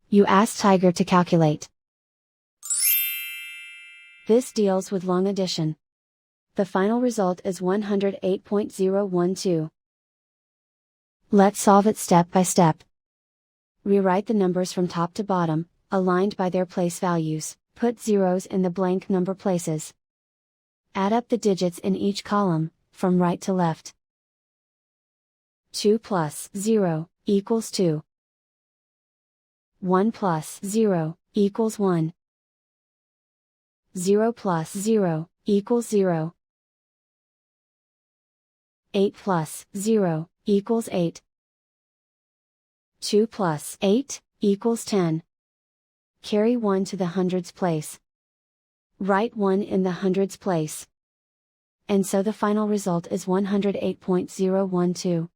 You ask Tiger to calculate. This deals with long addition. The final result is 108.012. Let's solve it step by step. Rewrite the numbers from top to bottom, aligned by their place values. Put zeros in the blank number places. Add up the digits in each column, from right to left. 2 plus 0 equals 2. 1 plus 0 equals 1. 0 plus 0 equals 0. 8 plus 0 equals 8. 2 plus 8 equals 10. Carry 1 to the hundreds place. Write 1 in the hundreds place. And so the final result is 108.012.